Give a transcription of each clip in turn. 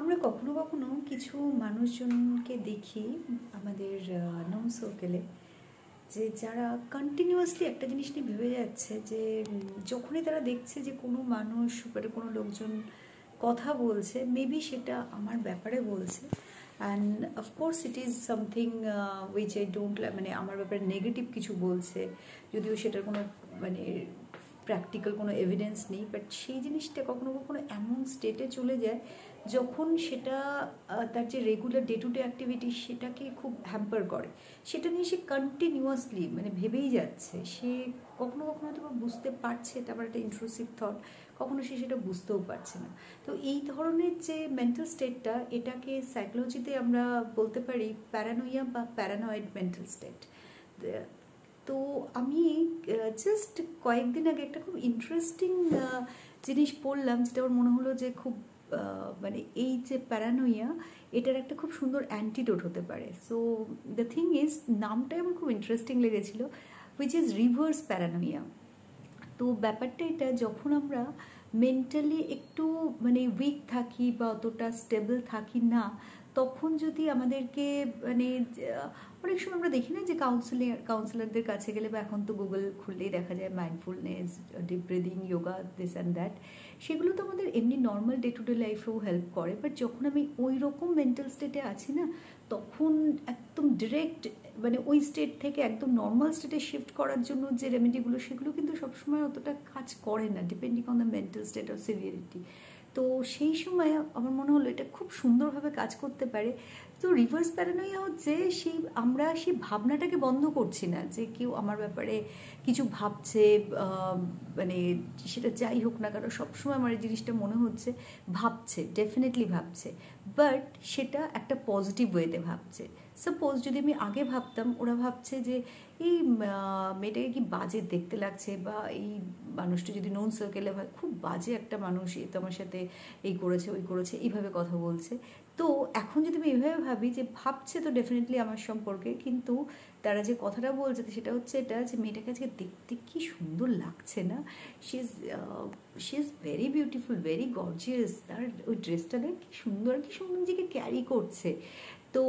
আমরা কখনো কখনো কিছু মানুষজনকে দেখি আমাদের নন সার্কেলে, যে যারা কন্টিনিউয়াসলি একটা জিনিস নিয়ে ভেবে যাচ্ছে যে যখনই তারা দেখছে যে কোনো মানুষ বা কোনো লোকজন কথা বলছে, মেবি সেটা আমার ব্যাপারে বলছে, and of course it is something which I don't, মানে আমার ব্যাপারে নেগেটিভ কিছু বলছে, যদিও সেটার কোনো মানে প্র্যাকটিক্যাল কোনো এভিডেন্স নেই, বাট সেই জিনিসটা কখনো কখনো এমন স্টেটে চলে যায় যখন সেটা তার যে regular day to day activity সেটাকে খুব হ্যাম্পার করে। সেটা নিয়ে সে কন্টিনিউয়াসলি মানে ভেবেই যাচ্ছে, সে কখনো কখনো হয়তো বুঝতে পারছে, এটা আবার একটা ইন্ট্রুসিভ থট, কখনো সে সেটা বুঝতেও পারছে না। তো এই ধরনের যে মেন্টাল স্টেটটা, এটাকে সাইকোলজিতে আমরা বলতে পারি প্যারানোইয়া বা প্যারানয়েড মেন্টাল স্টেট। তো আমি জাস্ট কয়েকদিন আগে একটা খুব ইন্টারেস্টিং জিনিস পড়লাম, যেটা আমার মনে হলো যে খুব মানে এই যে প্যারানোইয়া, এটার একটা খুব সুন্দর অ্যান্টিডোট হতে পারে। সো দ্য থিং ইজ, নামটাই আমার খুব ইন্টারেস্টিং লেগেছিল, হুইচ ইজ রিভার্স প্যারানোইয়া। তো ব্যাপারটা এটা, যখন আমরা মেন্টালি একটু মানে উইক থাকি বা অতটা স্টেবল থাকি না, তখন যদি আমাদেরকে মানে অনেক সময় আমরা দেখি না যে কাউন্সিলারদের কাছে গেলে, বা এখন তো গুগল খুললেই দেখা যায় mindfulness, deep breathing, yoga, this and that, সেগুলো তো আমাদের এমনি নর্মাল ডে টু ডে লাইফেও হেল্প করে। বাট যখন আমি ওই রকম মেন্টাল স্টেটে আছি না, তখন একদম ডিরেক্ট মানে ওই স্টেট থেকে একদম নর্মাল স্টেটে শিফট করার জন্য যে রেমেডিগুলো, সেগুলো কিন্তু সবসময় অতটা কাজ করে না, depending on the mental state of severity. তো সেই সময় আমার মনে হলো এটা খুব সুন্দরভাবে কাজ করতে পারে। তো রিভার্স প্যারানোইয়া হচ্ছে আমরা সেই ভাবনাটাকে বন্ধ করছি না যে কেউ আমার ব্যাপারে কিছু ভাবছে, মানে সেটা যাই হোক না কেন, সবসময় আমার এই জিনিসটা মনে হচ্ছে ভাবছে, ডেফিনেটলি ভাবছে, বাট সেটা একটা পজিটিভ ওয়েতে ভাবছে। সাপোজ যদি আমি আগে ভাবতাম ওরা ভাবছে যে এই মেয়েটাকে কি বাজে দেখতে লাগছে, বা এই মানুষটা যদি নন সার্কেলে হয় খুব বাজে একটা মানুষ, এ তো আমার সাথে এই করেছে ওই করেছে, এইভাবে কথা বলছে। তো এখন যদি আমি এইভাবে ভাবি যে ভাবছে তো ডেফিনেটলি আমার সম্পর্কে, কিন্তু তারা যে কথাটা বলছে সেটা হচ্ছে এটা, যে মেয়েটাকে আজকে দেখতে কি সুন্দর লাগছে না, she is very beautiful, very gorgeous, তার ওই ড্রেসটা দেখ কি সুন্দর নিজেকে ক্যারি করছে। তো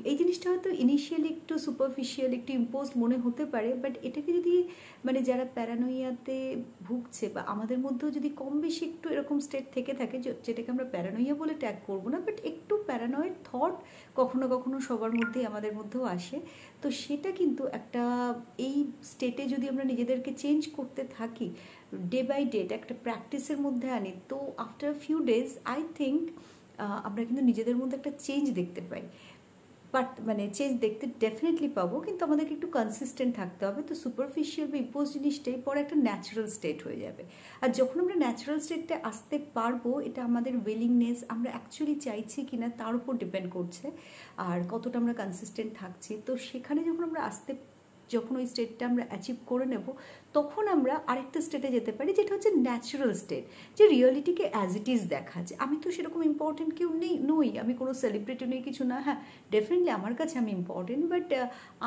এই জিনিসটা হয়তো ইনিশিয়ালি একটু সুপারফিশিয়াল, একটু ইম্পোজড মনে হতে পারে, বাট এটাকে যদি মানে যারা প্যারানোইয়াতে ভুগছে, বা আমাদের মধ্যেও যদি কম বেশি একটু এরকম স্টেট থেকে থাকে, যেটাকে আমরা প্যারানোইয়া বলে ট্যাগ করবো না, বাট একটু প্যারানয়েড থট কখনো কখনো সবার মধ্যেই আমাদের মধ্যেও আসে। তো সেটা কিন্তু একটা এই স্টেটে যদি আমরা নিজেদেরকে চেঞ্জ করতে থাকি, ডে বাই ডে একটা প্র্যাকটিসের মধ্যে আনি, তো after few days I think আমরা কিন্তু নিজেদের মধ্যে একটা চেঞ্জ দেখতে পাই। বাট মানে চেঞ্জ দেখতে ডেফিনেটলি পাবো, কিন্তু আমাদেরকে একটু কনসিস্টেন্ট থাকতে হবে। তো সুপারফিশিয়াল বা ইম্পোজ জিনিসটাই পরে একটা ন্যাচারাল স্টেট হয়ে যাবে। আর যখন আমরা ন্যাচারাল স্টেটে আসতে পারবো, এটা আমাদের উইলিংনেস, আমরা অ্যাকচুয়ালি চাইছি কিনা তার উপর ডিপেন্ড করছে, আর কতটা আমরা কনসিস্টেন্ট থাকছি। তো সেখানে যখন ওই স্টেটটা আমরা অ্যাচিভ করে নেব, তখন আমরা আরেকটা স্টেটে যেতে পারি, যেটা হচ্ছে ন্যাচারাল স্টেট, যে রিয়েলিটিকে অ্যাজ ইট ইজ দেখা, যে আমি তো সেরকম ইম্পর্টেন্ট কেউ নই, আমি কোনো সেলিব্রিটি নেই, কিছু না। হ্যাঁ, ডেফিনেটলি আমার কাছে আমি ইম্পর্টেন্ট, বাট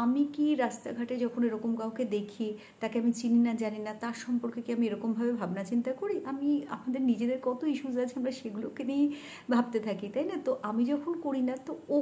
আমি কি রাস্তাঘাটে যখন এরকম কাউকে দেখি, তাকে আমি চিনি না জানি না, তার সম্পর্কে কি আমি এরকমভাবে ভাবনা চিন্তা করি? আমাদের নিজেদের কত ইস্যুস আছে, আমরা সেগুলোকে নিয়েই ভাবতে থাকি, তাই না? তো আমি যখন করি না, তো ও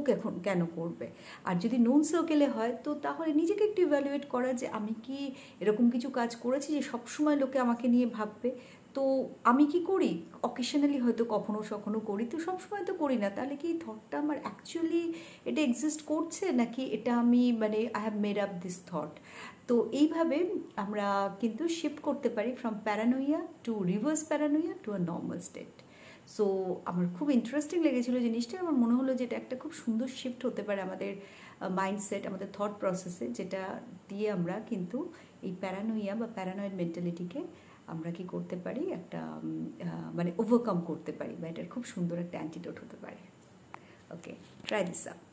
কেন করবে? আর যদি নন সার্কেলে হয়, তো তাহলে নিজেকে একটু ইভ্যালুয়েট করা, যে আমি কি এরকম কিছু কাজ করেছি যে সবসময় লোকে আমাকে নিয়ে ভাববে। তো আমি কি করি, অকেশনালি হয়তো কখনো করি, তো সবসময় তো করি না। তাহলে কি এই থটটা আমার অ্যাকচুয়ালি এটা এক্সিস্ট করছে, নাকি এটা আমি মানে I have made up this thought? তো এইভাবে আমরা কিন্তু শিফট করতে পারি from paranoia to reverse paranoia to a normal state. So আমার খুব ইন্টারেস্টিং লেগেছিলো জিনিসটা। আমার মনে হলো যে এটা একটা খুব সুন্দর শিফট হতে পারে আমাদের মাইন্ডসেট, আমাদের থট প্রসেসে, যেটা দিয়ে আমরা কিন্তু এই প্যারানোইয়া বা প্যারানয়েড মেন্টালিটিকে আমরা কি করতে পারি, একটা মানে ওভারকাম করতে পারি, বা এটার খুব সুন্দর একটা অ্যান্টিডোট হতে পারে। ওকে, ট্রাই দিস আউট।